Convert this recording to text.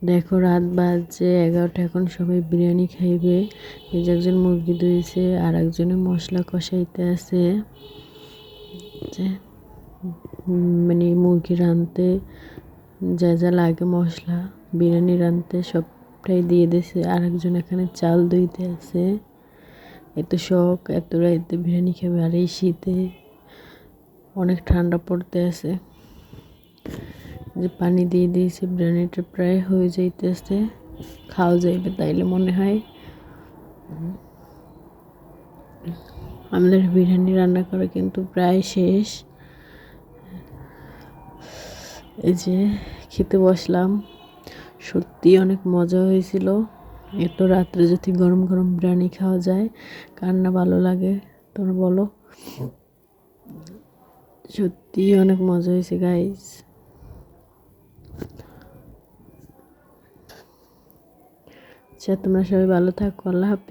দেখো রাত বাজে 11টা, এখন সবাই বিরিয়ানি খাইবে। এই যে একজন মুরগি ধুইছে আর একজনে মশলা কষাইতে আছে। যে মানে মুরগি রাঁধতে যা যা লাগে মশলা, বিরিয়ানি রাঁধতে সবটাই দিয়ে দিয়েছে। আর একজন এখানে চাল ধুইতে আছে। এত শখ, এত রাইতে বিরিয়ানি খাবে। আর এই শীতে অনেক ঠান্ডা পড়তে আছে। যে পানি দিয়ে দিয়েছে, বিরিয়ানিটা প্রায় হয়ে যাইতেছে, খাওয়া যাইবে তাইলে মনে হয়। আমাদের বিরিয়ানি রান্না করা কিন্তু প্রায় শেষ। এই যে খেতে বসলাম, সত্যি অনেক মজা হয়েছিল। এত রাত্রে যদি গরম গরম বিরিয়ানি খাওয়া যায়, কার না ভালো লাগে তোমরা বলো। সত্যি অনেক মজা হয়েছে গাইস। আচ্ছা, তোমরা সবাই ভালো থাকো, আল্লাহ হাফেজ।